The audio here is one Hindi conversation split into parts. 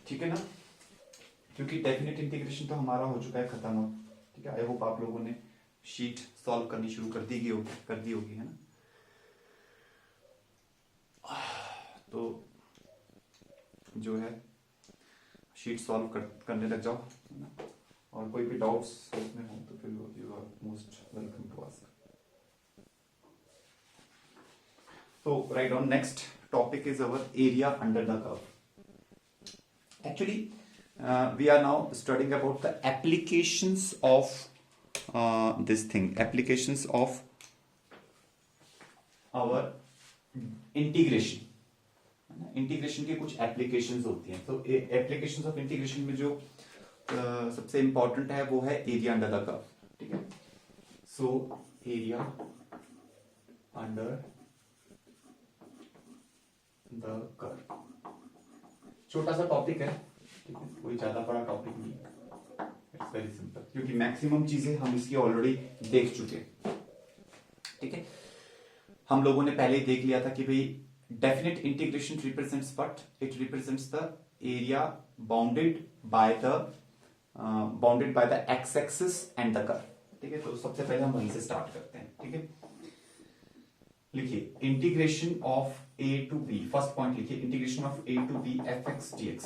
ठीक है ना, क्योंकि डेफिनेट इंटीग्रेशन तो हमारा हो चुका है खत्म अब। ठीक है, आई होप आप लोगों ने शीट सॉल्व करनी शुरू कर दी होगी, है ना। तो जो है शीट सॉल्व करने लग जाओ, है ना। और कोई भी डाउट्स उसमें हो तो फिर you are most welcome to ask. So right on, next topic is our area under the curve. Actually, we are now studying about the applications of this thing, applications of our integration. Integration के कुछ एप्लीकेशंस होती हैं। तो एप्लीकेशंस ऑफ इंटीग्रेशन में जो सबसे इंपॉर्टेंट है वो है एरिया अंडर द कर्व। ठीक है, so area under the curve छोटा सा टॉपिक है, ठीक है, कोई ज्यादा बड़ा टॉपिक नहीं है, इट्स वेरी सिंपल, क्योंकि मैक्सिमम चीजें हम इसकी ऑलरेडी देख चुके हैं। ठीक है, हम लोगों ने पहले ही देख लिया था कि भाई definite integration represents what, it represents the area bounded by the x axis and the curve. ठीक है, तो सबसे पहले हम वहीं से स्टार्ट करते हैं। ठीक है, लिखिए integration of a to b, first point लिखिए integration of a to b fx dx,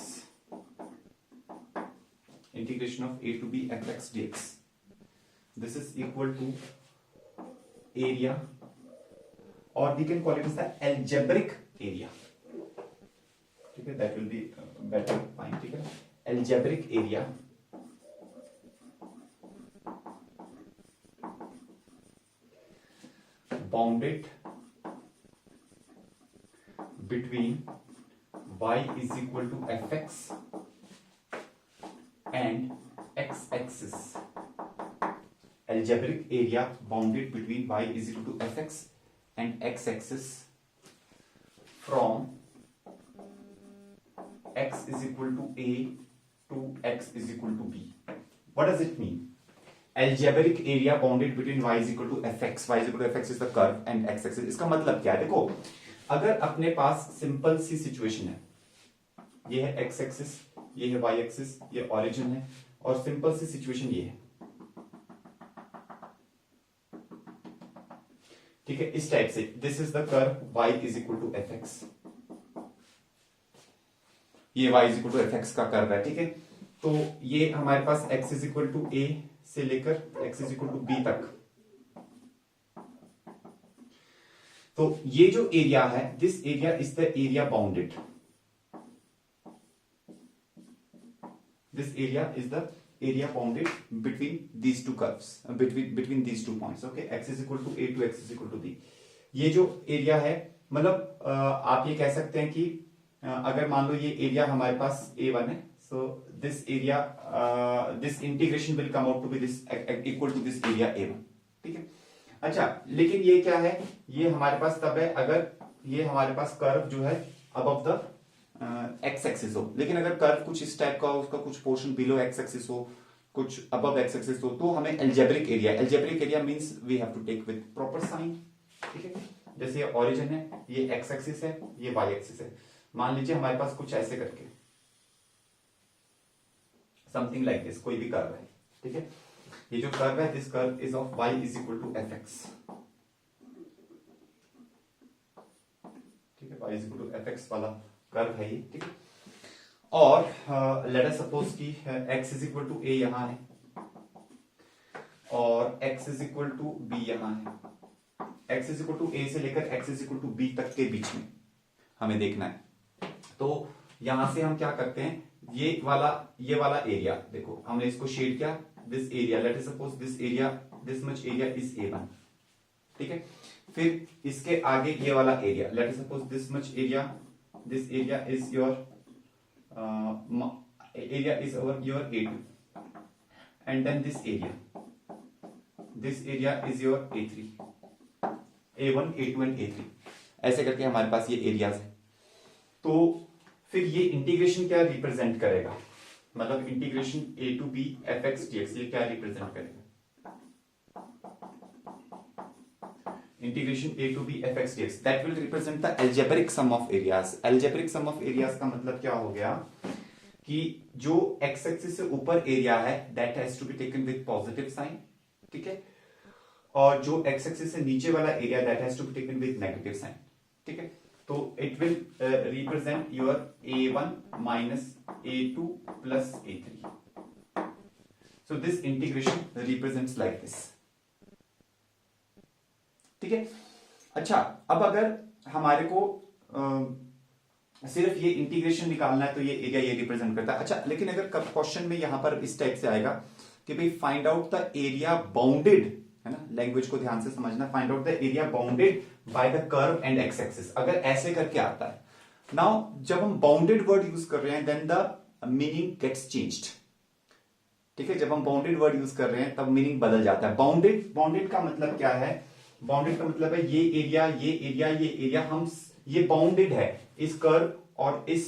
integration of a to b fx dx, this is equal to area, और we can call it as the algebraic area. ठीक है, that will be better fine. ठीक है, algebraic area bounded between y is equal to fx and x axis, algebraic area bounded between y is equal to fx and x axis from x is equal to a to x is equal to b. What does it mean? Algebraic area bounded between y is equal to fx, y is equal to fx is the curve, and x axis। इसका मतलब क्या है? देखो, अगर अपने पास सिंपल सी सिचुएशन है, ये है एक्स एक्सिस, ये है वाई एक्सिस, ये ओरिजिन है, और सिंपल सी सिचुएशन ये है। ठीक है, इस टाइप से this is the curve y is equal to f x, ये y is equal to f x का कर्व है। ठीक है, तो ये हमारे पास x is equal to a से लेकर x is equal to b तक, तो ये जो एरिया है, this area is the area bounded, this area is the area bounded between these two curves, between these two points. Okay, x is equal to a to x is equal to b। ये जो एरिया है, मतलब आप ये कह सकते हैं कि अगर मान लो ये एरिया हमारे पास a1 है, so this area, this integration will come out to be this equal to this area a1। ठीक है, अच्छा, लेकिन ये क्या है, ये हमारे पास तब है अगर ये हमारे पास कर्व जो है अबव द एक्स एक्सिस हो। लेकिन अगर कर्व कुछ इस टाइप का हो, उसका कुछ पोर्शन बिलो एक्स एक्सिस हो, कुछ अबव एक्स एक्सिस हो, तो हमें algebraic area means we have to take with proper sign. ठीक है, जैसे ये ओरिजिन है, ये एक्स एक्सिस है, ये वाई एक्सिस है। मान लीजिए हमारे पास कुछ ऐसे करके समथिंग लाइक दिस, कोई भी कर्व है। ठीक है, ये जो कर्व है, this curve is of y is equal to f x. ठीक है, y is equal to f x वाला कर्व है ये। ठीक है, और लेट अस सपोज कि x is equal to a यहां है और x is equal to b यहां है। x is equal to a से लेकर x is equal to b तक के बीच में हमें देखना है। तो यहां से हम क्या करते हैं, ये वाला एरिया देखो, हमने इसको शेड किया, this area, let us suppose this area, this much area is A1। ठीक है, फिर इसके आगे ये वाला area, let us suppose this much area, this area is your your A2, and then this area is your A3, A1, A2 and A3, ऐसे करके हमारे पास ये एरियाज है। तो फिर ये इंटीग्रेशन क्या रिप्रेजेंट करेगा, मतलब integration a to b fx dx, ये क्या रिप्रेजेंट करेगा, integration a to b fx dx, that will represent the algebraic sum of areas. Algebraic sum of areas का मतलब क्या हो गया कि जो एक्स एक्सिस से ऊपर एरिया है that has to be taken with positive sign, ठीक है, और जो एक्स एक्सिस से नीचे वाला area that has to be taken with negative sign, ठीक है। तो it will represent your a1 minus a2 plus a3। So this integration represents like this, ठीक है। अच्छा, अब अगर हमारे को सिर्फ ये इंटीग्रेशन निकालना है तो ये एरिया ये रिप्रेजेंट करता है। अच्छा, लेकिन अगर क्वेश्चन में यहां पर इस टाइप से आएगा कि भाई find out the area bounded, है ना, लैंग्वेज को ध्यान से समझना, find out the area bounded by the curve and x axis, अगर ऐसे करके आता है। नाउ जब हम बाउंडेड वर्ड यूज कर रहे हैं then the meaning gets changed, ठीक है। जब हम बाउंडेड वर्ड यूज कर रहे हैं तब मीनिंग बदल जाता है। बाउंडेड, बाउंडेड का मतलब क्या है? बाउंडेड का मतलब है ये एरिया, ये एरिया, ये एरिया, हम ये बाउंडेड है इस कर्व और इस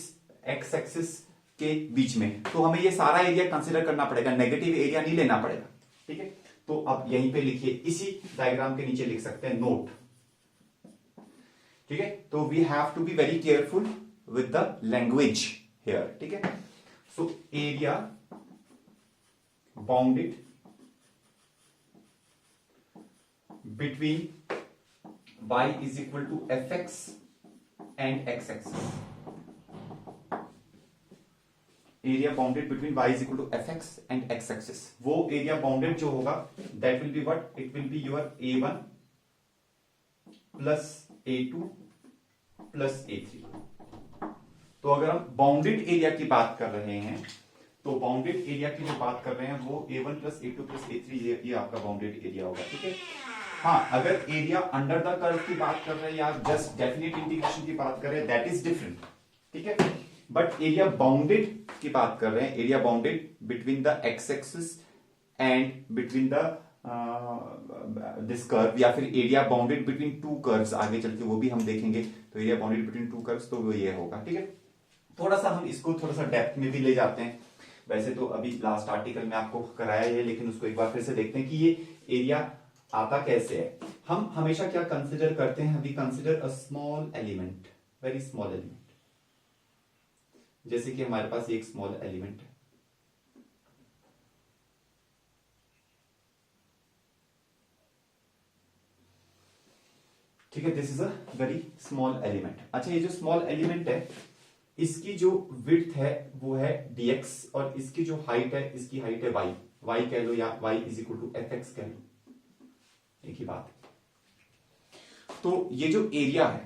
एक्स एक्सिस के बीच में, तो हमें ये सारा एरिया कंसीडर करना पड़ेगा, नेगेटिव एरिया नहीं लेना पड़ेगा, ठीक है। तो अब यहीं पे लिखिए, इसी डायग्राम के नीचे लिख सकते हैं नोट, ठीक है। तो we have to be very careful with the language here, ठीक है। So area bounded between y is equal to fx and x axis, area bounded between y is equal to fx and x axis, वो एरिया बाउंडेड जो होगा that will be what, it will be your a1 plus a2 plus a3। तो अगर हम बाउंडेड एरिया की बात कर रहे हैं तो बाउंडेड एरिया की जो बात कर रहे हैं वो a1 plus a2 plus a3, ये आपका बाउंडेड एरिया होगा, ठीक है। हाँ, अगर एरिया अंडर द कर्व की बात कर रहे हैं या जस्ट डेफिनेट इंटीग्रेशन की बात कर रहे हैं दैट इज डिफरेंट, ठीक है। बट एरिया बाउंडेड की बात कर रहे हैं, area bounded between the x axis and between the this curve, या फिर area bounded between two curves, आगे चल के वो भी हम देखेंगे। तो area bounded between two curves, तो वो ये होगा, ठीक है। थोड़ा सा हम इसको थोड़ा सा डेप्थ में भी ले जाते हैं, वैसे तो अभी लास्ट आर्टिकल में आपको कराया है, लेकिन उसको एक बार फिर से देखते हैं कि ये एरिया आता कैसे है। हम हमेशा क्या कंसिडर करते हैं, we consider a small element, very small element, जैसे कि हमारे पास एक स्मॉल एलिमेंट है, ठीक है, this is a very small element. अच्छा, ये जो स्मॉल एलिमेंट है इसकी जो विड्थ है वो है dx और इसकी जो हाइट है, इसकी हाइट है y कह लो या y is equal to fx कह लो, एक ही बात। तो ये जो एरिया है,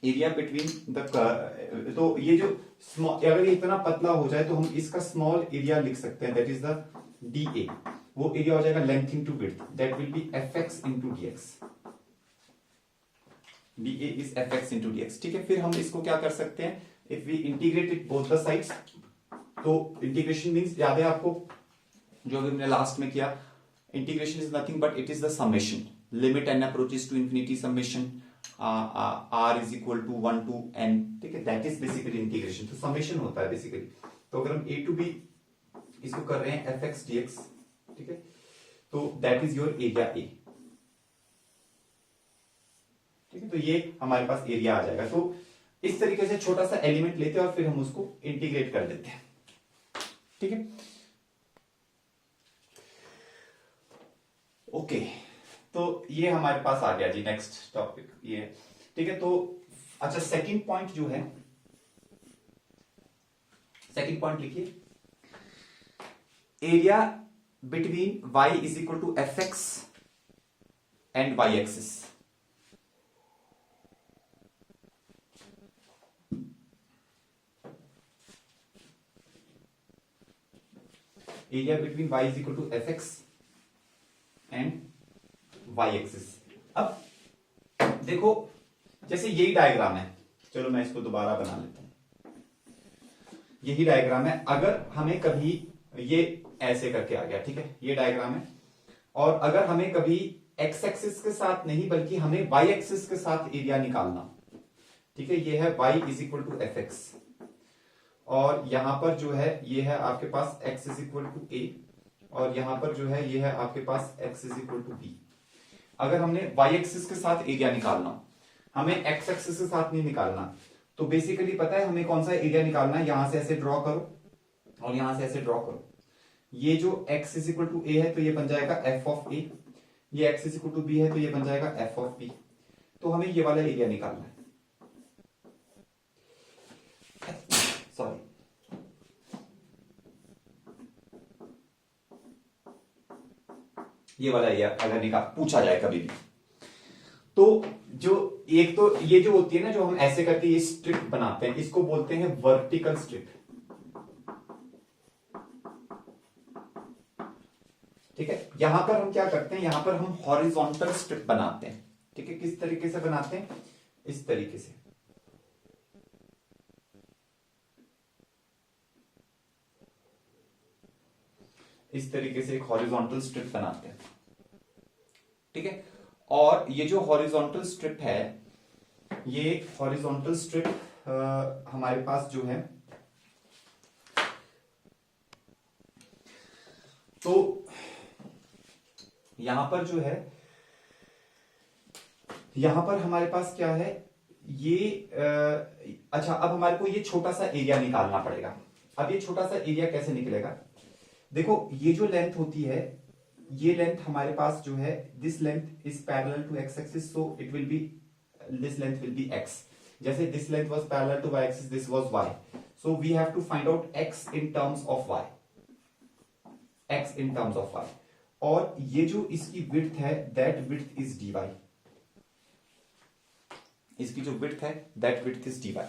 एरिया बिटवीन द, तो ये जो स्मॉल, अगर ये इतना पतला हो जाए तो हम इसका स्मॉल एरिया लिख सकते हैं, दैट इज द dA, वो एरिया हो जाएगा length into width, that will B fx into dx, dA is fx into dx, ठीक है। फिर हम इसको क्या कर सकते हैं, if we integrate it both the sides, तो इंटीग्रेशन मींस, याद है आपको जो अभी हमने लास्ट में किया, integration is nothing but it is the summation, limit n approaches to infinity, summation r is equal to 1 to n, ठीक है, दैट इज बेसिकली इंटीग्रेशन। तो समेशन होता है बेसिकली। तो अगर हम a टू b इसको कर रहे हैं fx dx, ठीक है, तो that is your area a, ठीक है। तो ये हमारे पास एरिया आ जाएगा। तो इस तरीके से छोटा सा एलिमेंट लेते हैं और फिर हम उसको इंटीग्रेट कर देते हैं, ठीक है। ओके, तो ये हमारे पास आ गया जी, नेक्स्ट टॉपिक ये, ठीक है। तो अच्छा, सेकंड पॉइंट जो है, सेकंड पॉइंट लिखिए, area between y is equal to fx and y axis, area between y is equal to fx and y axis. अब देखो, जैसे यही डायग्राम है, चलो मैं इसको दोबारा बना लेता हूं, यही डायग्राम है। अगर हमें कभी ये ऐसे करके आ गया, ठीक है, ये डायग्राम है, और अगर हमें कभी x एक्सिस के साथ नहीं बल्कि हमें y एक्सिस के साथ एरिया निकालना, ठीक है, ये है y is equal to fx, और यहां पर जो है ये है आपके पास x is equal to a, और यहां पर जो है ये है आपके पास x is equal to b। अगर हमने y एक्सिस के साथ एरिया निकालना, हमें x एक्सिस के साथ नहीं निकालना, तो बेसिकली पता है हमें कौन सा एरिया निकालना है, यहां से ऐसे ड्रॉ करो और यहां से ऐसे ड्रॉ करो। ये जो x इज इक्वल टू ए है तो ये बन जाएगा एफ ऑफ ए, ये x is equal to B है तो ये बन जाएगा एफ ऑफ बी। तो हमें ये वाला एरिया निकालना है, सॉरी ये वाला एरिया अगर निकाल पूछा जाए कभी भी, तो जो एक तो ये जो होती है ना, जो हम ऐसे करके ये स्ट्रिप बनाते हैं, इसको बोलते हैं वर्टिकल स्ट्रिप। ठीक है, यहां पर हम क्या करते हैं, यहां पर हम हॉरिजॉन्टल स्ट्रिप बनाते हैं। ठीक है, किस तरीके से बनाते हैं, इस तरीके से। इस तरीके से एक हॉरिजॉन्टल स्ट्रिप बनाते हैं। ठीक है, और ये जो हॉरिजॉन्टल स्ट्रिप है, ये हॉरिजॉन्टल स्ट्रिप हमारे पास जो है, तो यहां पर जो है, यहां पर हमारे पास क्या है, ये अच्छा अब हमारे को ये छोटा सा एरिया निकालना पड़ेगा। अब ये छोटा सा एरिया कैसे निकलेगा, देखो ये जो लेंथ होती है, ये लेंथ हमारे पास जो है, this length is parallel to X axis, so it will be, this length will be X. जैसे this length was parallel to Y axis, this was Y, so we have to find out X in terms of Y, X in terms of Y. और ये जो इसकी विड्थ है, that width is D Y, इसकी जो विड्थ है that width is D Y.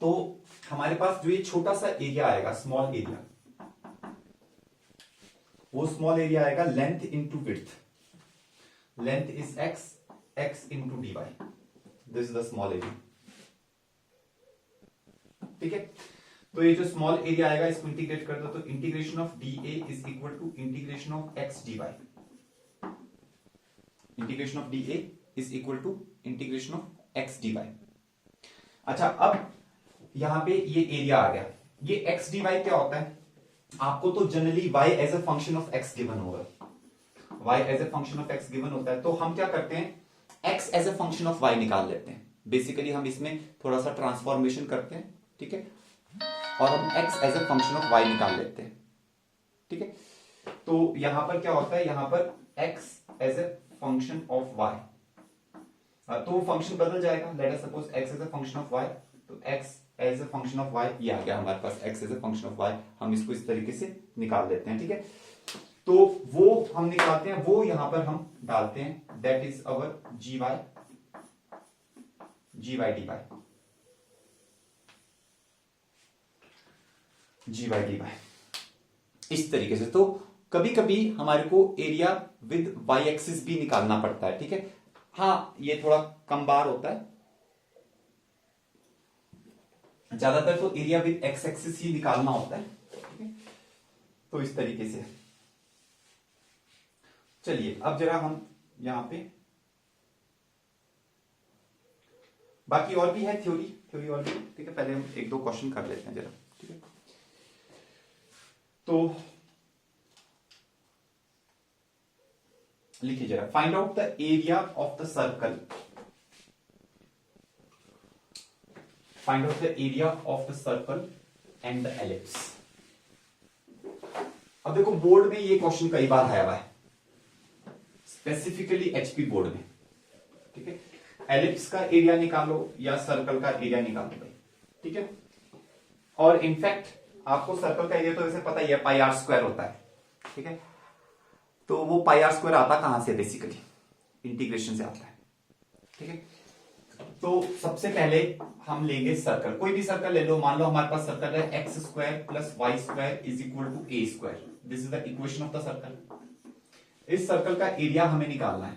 तो हमारे पास जो ये छोटा सा एरिया आएगा, स्मॉल एरिया, वो स्मॉल एरिया आएगा length into width, length is x, x into d y, this is the small area. ठीक है, तो ये जो स्मॉल एरिया आएगा इसको इंटीग्रेट कर दो, तो integration of d A is equal to integration of x d y, integration of d A is equal to integration of x d y. अच्छा अब यहां पे ये एरिया आ गया, ये एक्स डी वाई क्या होता है, आपको तो generally y as a function of x given होगा, y as a function of x given होता है, तो हम क्या करते हैं, x as a function of y निकाल लेते हैं। बेसिकली हम इसमें थोड़ा सा ट्रांसफॉर्मेशन करते हैं, ठीक है, और हम x as a function of y निकाल लेते हैं। ठीक है, तो यहां पर क्या होता है, यहां पर x as a function of y, तो वो फंक्शन बदल जाएगा, let us suppose x as a function of y, तो x as a function of y, ये आ गया हमारे पास x as a function of y, हम इसको इस तरीके से निकाल लेते हैं। ठीक है, तो वो हम निकालते हैं, वो यहां पर हम डालते हैं, that is our gy dy, gy dy, इस तरीके से। तो कभी कभी हमारे को एरिया विद y एक्सिस भी निकालना पड़ता है। ठीक है, हाँ ये थोड़ा कम बार होता है, ज्यादातर तो एरिया विद एक्स एक्सिस ही निकालना होता है। ठीक है, तो इस तरीके से। चलिए अब जरा हम यहां पे, बाकी और भी है थ्योरी और भी, ठीक है, पहले हम एक दो क्वेश्चन कर लेते हैं जरा। ठीक है, तो लिखिए जरा, find out the area of the circle, find out the area of the circle and the ellipse। अब देखो बोर्ड में ये क्वेश्चन कई बार आया हुआ है, स्पेसिफिकली एचपी बोर्ड में। ठीक है, एलिप्स का एरिया निकालो या सर्कल का एरिया निकालो भाई। ठीक है, और इनफैक्ट आपको सर्कल का एरिया तो वैसे पता ही है, पाई आर स्क्वायर होता है। ठीक है, तो वो पाई आर स्क्वायर आता कहां से, बेसिकली इंटीग्रेशन से आता है। ठीक है, तो सबसे पहले हम लेंगे सर्कल, कोई भी सर्कल ले लो, मान लो हमारे पास सर्कल है x square plus y square is equal to a square, this is the equation of the circle. इस सर्कल का एरिया हमें निकालना है।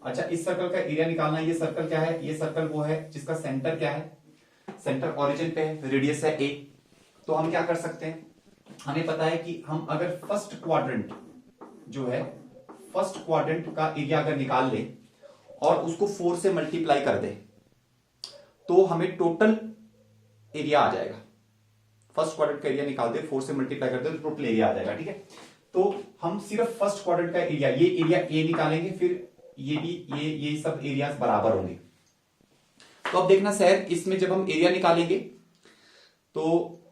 अच्छा, इस सर्कल का एरिया निकालना है, ये सर्कल क्या है, ये सर्कल वो है जिसका सेंटर क्या है, सेंटर ओरिजिन पे है, रेडियस है ए। तो हम क्या कर सकते हैं, हमें पता है कि हम अगर फर्स्ट क्वाड्रेंट जो है, फर्स्ट क्वाड्रेंट का एरिया अगर निकाल ले और उसको 4 से मल्टीप्लाई कर दे, तो हमें टोटल एरिया आ जाएगा। फर्स्ट क्वाड्रेंट का एरिया निकाल दे, 4 से मल्टीप्लाई कर दे तो टोटल एरिया आ जाएगा। ठीक है, तो हम सिर्फ फर्स्ट क्वाड्रेंट का एरिया, ये एरिया ए निकालेंगे, फिर ये भी, ये सब एरियाज बराबर होंगे। तो अब देखना सर, इसमें जब हम एरिया निकालेंगे तो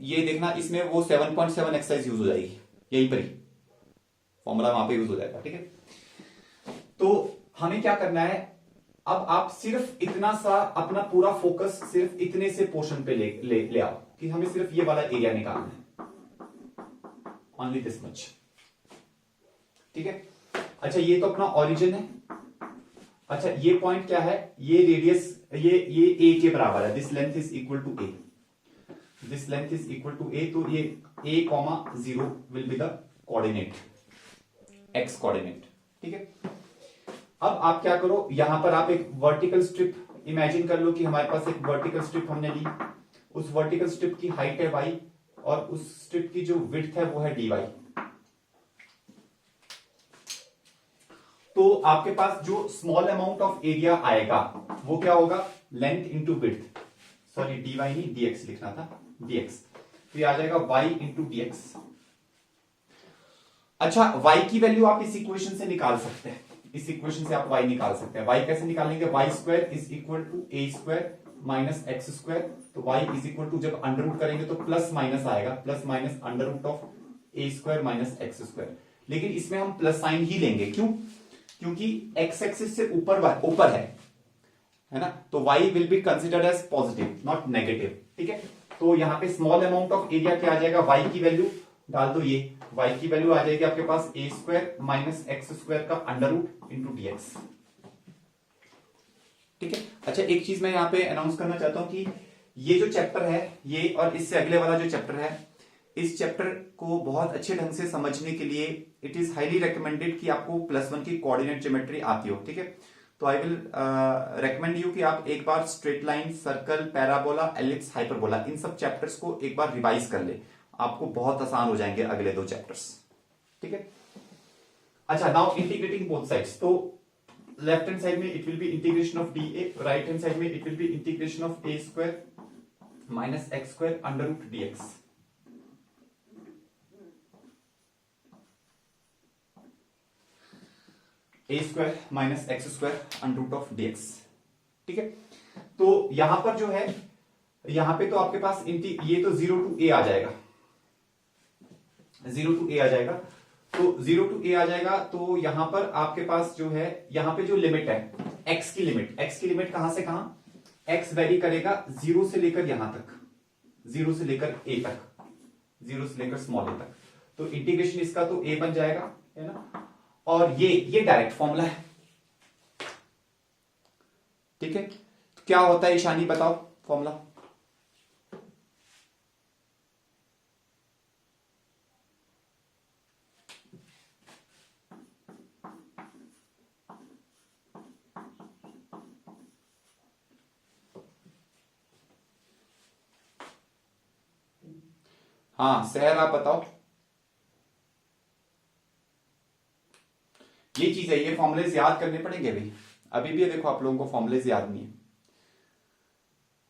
ये देखना, इसमें वो 7.7 एक्सरसाइज यूज हो जाएगी, यहीं पर ही फॉर्मूला वहां पे यूज हो जाएगा, ठीक है। तो हमें क्या करना है, अब आप सिर्फ इतना सा अपना पूरा फोकस सिर्फ इतने से पोर्शन पे ले आओ कि हमें सिर्फ ये वाला एरिया निकालना है, ओनली दिस मच, ठीक है। अच्छा ये तो अपना ओरिजिन है। अच्छा ये पॉइंट क्या है, ये रेडियस, ये ए के बराबर है, this length is equal to A, this length is equal to A, तो ये a, 0 will be the coordinate, X coordinate, ठीक है। अब आप क्या करो, यहां पर आप एक वर्टिकल स्ट्रिप इमेजिन कर लो कि हमारे पास एक वर्टिकल स्ट्रिप हमने ली, उस वर्टिकल स्ट्रिप की हाइट है y और उस स्ट्रिप की जो विड्थ है वो है dy। तो आपके पास जो स्मॉल अमाउंट ऑफ एरिया आएगा वो क्या होगा, length into width, sorry dy नहीं dx लिखना था, dx, तो ये आ जाएगा y इंटू dx। अच्छा y की वैल्यू आप इस इक्वेशन से निकाल सकते हैं, इस इक्वेशन से आप y निकाल सकते हैं। y कैसे निकालेंगे, y square is equal to a square minus x square, तो y इज इक्वल टू, जब अंडर रूट करेंगे तो प्लस माइनस आएगा, plus minus under root of a square minus x square, लेकिन इसमें हम प्लस साइन ही लेंगे, क्यों, क्योंकि x एक्सिस से ऊपर है ना, तो y will be considered as positive not negative, ठीक है। तो यहां पे स्मॉल अमाउंट ऑफ एरिया क्या आ जाएगा, y की वैल्यू डाल दो, ये y की वैल्यू आ जाएगी आपके पास a square minus x square का अंडर रूट इंटू dx, ठीक है। अच्छा एक चीज मैं यहां पे अनाउंस करना चाहता हूं कि ये जो चैप्टर है, ये और इससे अगले वाला जो चैप्टर है, इस चैप्टर को बहुत अच्छे ढंग से समझने के लिए इट इज हाईली रिकमेंडेड कि आपको +1 की कोऑर्डिनेट ज्योमेट्री आती हो, ठीक है। तो आई विल रेकमेंड यू कि आप एक बार straight line, circle, parabola, ellipse, hyperbola, इन सब चैप्टर्स को एक बार रिवाइज कर ले, आपको बहुत आसान हो जाएंगे अगले 2 चैप्टर्स, ठीक है। अच्छा नाउ इंटीग्रेटिंग बोथ साइड्स, तो लेफ्ट हैंड साइड में it will be integration of dA, right hand side में it will be integration of a square minus x square under root dx। a square minus x square under root of dx, ठीक है। तो यहां पर जो है, यहां पे तो आपके पास ये तो 0 टू a आ जाएगा, 0 टू a आ जाएगा, तो 0 टू a आ जाएगा, तो यहां पर आपके पास जो है, यहां पे जो लिमिट है x की लिमिट कहां से कहां, x वेरी करेगा 0 से लेकर यहां तक, 0 से लेकर a तक, 0 से लेकर स्मॉल a तक, तो इंटीग्रेशन इसका तो a बन जाएगा, है ना, और ये डायरेक्ट फॉर्मूला है, ठीक है। तो क्या होता है ईशानी बताओ फॉर्मूला, हाँ सहर आप बताओ। ये चीज है, ये फॉर्मुलेज याद करने पड़ेंगे अभी भी देखो आप लोगों को फॉर्मुलेज याद नहीं है।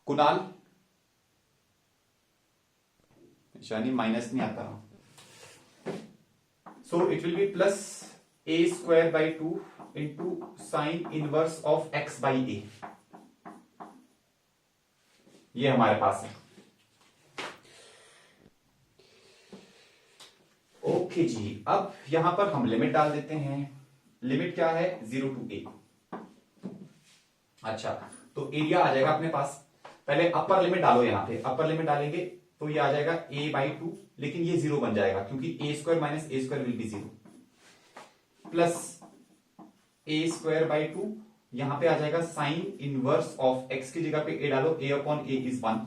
कुणाल, यानी माइनस नहीं आता, so it will be plus a square by 2 into sine inverse of x by A, ये हमारे पास है। ओके जी, अब यहां पर हम लिमिट डाल देते हैं, लिमिट क्या है 0 टू a। अच्छा तो एरिया आ जाएगा अपने पास, पहले अपर लिमिट डालो, यहां पे अपर लिमिट डालेंगे तो ये आ जाएगा a बाई 2, लेकिन ये 0 बन जाएगा क्योंकि a square minus a square will be 0, plus a square by 2, यहां पे आ जाएगा साइन इनवर्स ऑफ x की जगह पे a डालो, a अपॉन a इज 1,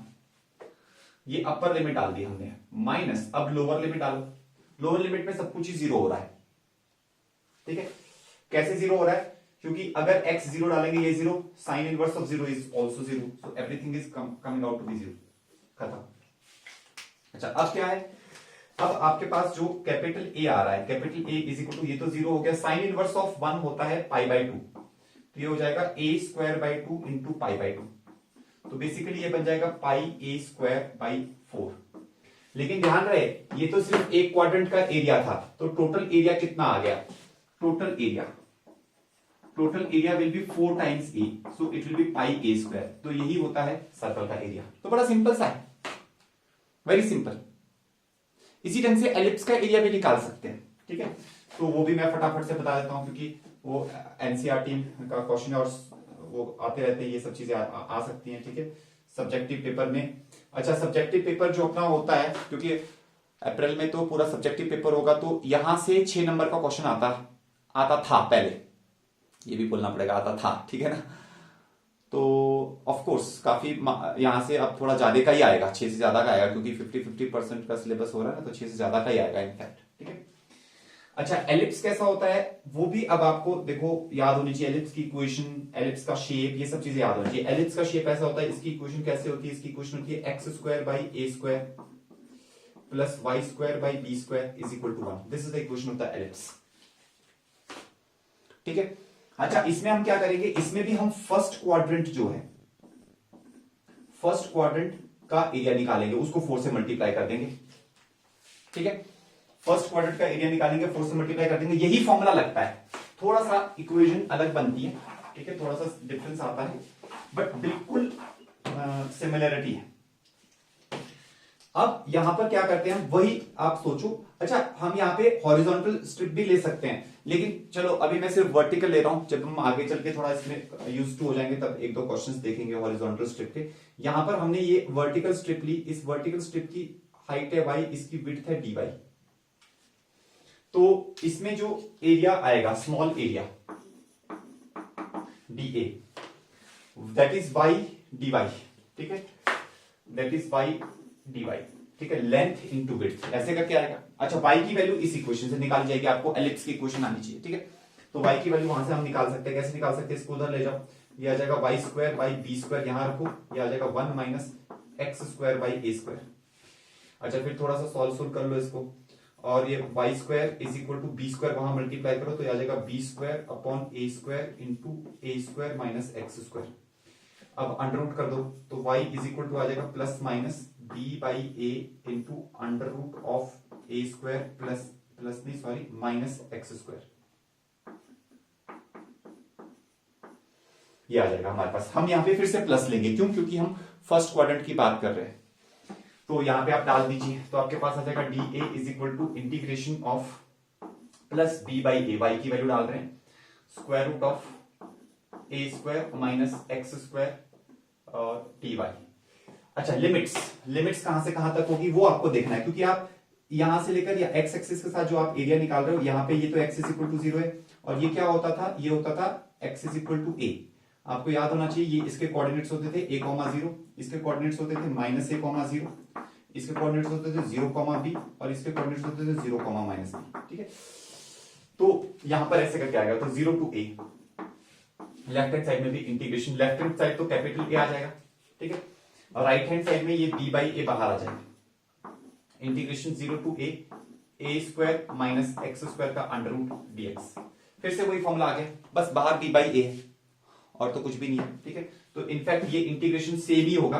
ये अपर लिमिट डाल दी हमने, माइनस अब लोअर लिमिट डालो, लोअर लिमिट में सब कुछ ही 0 हो रहा है, ठीक है। कैसे 0 हो रहा है, क्योंकि अगर x 0 डालेंगे ये 0, sine inverse of 0 is also 0, so everything is coming out to be 0, खत्म। अच्छा अब क्या है, अब आपके पास जो कैपिटल A आ रहा है, capital A is equal to, ये तो 0 हो गया, साइन इनवर्स ऑफ 1 होता है पाई बाई 2, तो ये हो जाएगा a square by 2 into pi by 2, तो बेसिकली ये बन जाएगा पाई a स्क्वायर बाई 4। लेकिन ध्यान रहे ये तो सिर्फ एक क्वाड्रेंट का एरिया था, तो टोटल एरिया कितना आ गया, total total area will be 4 times A, so it will B pi A square. तो यही होता है सर्कल का एरिया। तो बड़ा सिंपल सा है, वेरी सिंपल। इसी ढंग से एलिप्स का एरिया भी निकाल सकते हैं, ठीक है। तो वो भी मैं फटाफट से बता देता हूं, क्योंकि वो एनसीईआरटी का क्वेश्चन है और वो आते रहते हैं, ये सब चीजें आ सकती हैं, ठीक है, सब्जेक्टिव पेपर में। अच्छा, सब्जेक्टिव पेपर जो अपना होता है, क्योंकि अप्रैल में तो पूरा सब्जेक्टिव पेपर होगा, तो यहां से 6 नंबर का क्वेश्चन आता था पहले, ये भी बोलना पड़ेगा, आता था, ठीक है ना। तो ऑफ कोर्स काफी यहां से अब थोड़ा ज्यादा का ही आएगा, 6 से ज्यादा का आएगा, क्योंकि 50% का सिलेबस हो रहा है ना, तो 6 से ज्यादा का ही आएगा इनफैक्ट, ठीक है। अच्छा, एलिप्स कैसा होता है वो भी अब आपको देखो याद होनी चाहिए। एलिप्स की इक्वेशन, एलिप्स का शेप, ये सब चीजें याद होनी चाहिए। एलिप्स का शेप ऐसा होता है, इसकी इक्वेशन कैसे होती है, इसकी इक्वेशन होती है x square by a square plus y square by b square is equal to 1। This is the equation of the ellipse, ठीक है। अच्छा, इसमें हम क्या करेंगे, इसमें भी हम फर्स्ट क्वाड्रेंट जो है, फर्स्ट क्वाड्रेंट का एरिया निकालेंगे, उसको 4 से मल्टीप्लाई कर देंगे, ठीक है। फर्स्ट क्वाड्रेंट का एरिया निकालेंगे, 4 से मल्टीप्लाई कर देंगे, यही फॉर्मूला लगता है। थोड़ा सा इक्वेशन अलग बनती है, ठीक है, थोड़ा सा डिफरेंस आता है, बट बिल्कुल सिमिलरिटी है। अब यहां पर क्या करते हैं, वही आप सोचो। अच्छा, हम यहां पे हॉरिजॉन्टल स्ट्रिप भी ले सकते हैं, लेकिन चलो अभी मैं सिर्फ वर्टिकल ले रहा हूं, जब हम आगे चल के थोड़ा इसमें यूज टू हो जाएंगे तब एक दो क्वेश्चंस देखेंगे हॉरिजॉन्टल स्ट्रिप के। यहां पर हमने ये वर्टिकल स्ट्रिप ली, इस वर्टिकल स्ट्रिप की हाइट है y, इसकी विड्थ है dy। तो इसमें जो एरिया आएगा, small area dA, that is y dy, ठीक है, दैट इज y dy, ठीक है, लेंथ इनटू विड्थ, ऐसे करके आएगा। अच्छा, y की वैल्यू इस इक्वेशन से निकाली जाएगी, आपको एलिप्स की इक्वेशन आनी चाहिए, ठीक है। तो y की वैल्यू वहां से हम निकाल सकते हैं, कैसे निकाल सकते हैं, इसको उधर ले जाओ, ये आ जाएगा y square by b square, यहां रखो, ये आ जाएगा 1 minus x square by a square. अच्छा, फिर थोड़ा सा सॉल्व कर लो इसको, और ये y square is equal to b square वहां मल्टीप्लाई करो, तो ये आ जाएगा b square upon a square into A square minus x square. अब अंडर रूट कर दो, तो y इज इक्वल टू आ जाएगा plus minus b by a into under root of a square plus नहीं सॉरी माइनस एक्स स्क्वायर। ये आ जाएगा हमारे पास। हम यहां पे फिर से प्लस लेंगे, क्यों, क्योंकि हम फर्स्ट क्वाड्रेंट की बात कर रहे हैं। तो यहां पे आप डाल दीजिए, तो आपके पास आ जाएगा d A is equal to integration of plus b by a, y की वैल्यू डाल रहे हैं, square root of a square minus x square और डी वाई। अच्छा, लिमिट्स कहां से कहां तक होगी वो आपको देखना है, क्योंकि आप यहां से लेकर या एक्स एक्सिस के साथ जो आप एरिया निकाल रहे हो, यहां पे ये तो एक्स इज इक्वल टू 0 है, और ये क्या होता था, ये होता था एक्स इज इक्वल टू ए। आपको याद होना चाहिए, ये इसके कोऑर्डिनेट्स होते थे a, 0, इसके कोऑर्डिनेट्स होते थे माइनस a, 0, इसके कोऑर्डिनेट्स होते थे 0, b, और इसके कोऑर्डिनेट्स होते थे 0, माइनस b, ठीक है। तो यहां पर ऐसे करके आएगा, तो 0 to a, left hand side में भी इंटीग्रेशन, लेफ्ट हैंड साइड तो कैपिटल ए आ जाएगा, ठीक है, और राइट हैंड साइड में ये b बाई ए बाहर आ जाएगा, integration 0 to a square minus x square का अंडर रूट dx। फिर से वही फॉर्मूला आ गया, बस बाहर b बाई ए है और तो कुछ भी नहीं है, ठीक है। तो इनफैक्ट ये इंटीग्रेशन सेम ही होगा,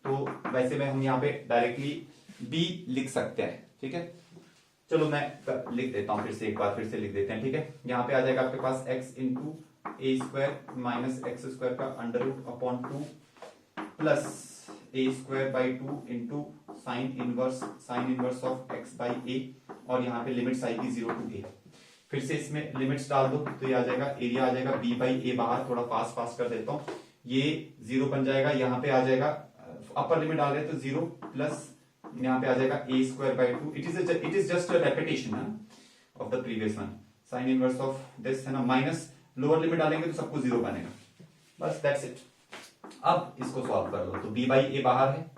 तो वैसे में हम यहाँ पे डायरेक्टली b लिख सकते हैं, ठीक है। चलो मैं लिख देता हूं, फिर से एक बार फिर से लिख देते हैं, ठीक है। यहाँ पे आ जाएगा आपके पास x इंटू ए स्क्वायर माइनस एक्स स्क्वायर का under root upon 2 plus A square by 2 into sine inverse of x by A, और यहाँ पे लिमिट्स आएगी 0 टू a। फिर से इसमें लिमिट्स डाल दो, तो ये आ जाएगा, एरिया आ जाएगा b बाई ए बाहर, थोड़ा फास्ट कर देता हूं, ये 0 बन जाएगा, यहाँ पे आ जाएगा, अपर लिमिट डाल रहे तो 0 प्लस यहाँ पे आ जाएगा a square by 2। It is just a repetition of the previous one, sign inverse of this है ना, माइनस लोअर लिमिट डालेंगे तो सबको 0 बनेगा, बस दैट्स इट। अब इसको सॉल्व कर लो, तो b बाई ए बाहर है,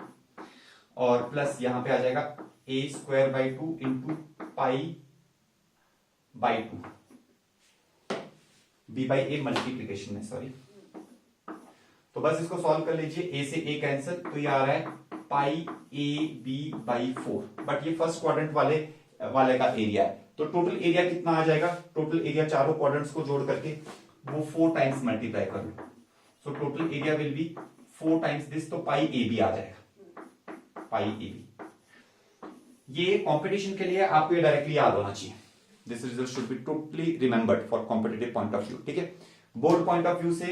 और प्लस यहाँ पे आ जाएगा a square by 2 into pi by 2, b by A multiplication है, सॉरी। तो बस इसको सॉल्व कर लीजिए, a से a कैंसिल, तो ये आ रहा है पाई ए बी बाई 4, बट ये फर्स्ट क्वाड्रेंट वाले का एरिया है, तो टोटल एरिया कितना आ जाएगा, टोटल एरिया चारों क्वाड्रेंट्स को जोड़ करके वो 4 टाइम्स मल्टीप्लाई कर लो, so total area will be 4 times this, तो पाई ए बी आ जाएगा, पाई ए बी। ये कंपटीशन के लिए आपको ये डायरेक्टली याद होना चाहिए, this result should be totally remembered for competitive point of view, ठीक है। बोर्ड पॉइंट ऑफ व्यू से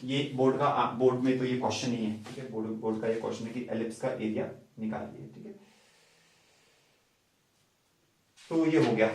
ये बोर्ड में तो ये क्वेश्चन ही है, ठीक है, बोर्ड का ये क्वेश्चन है कि एलिप्स का एरिया निकालिए, ठीक है। तो ये हो गया।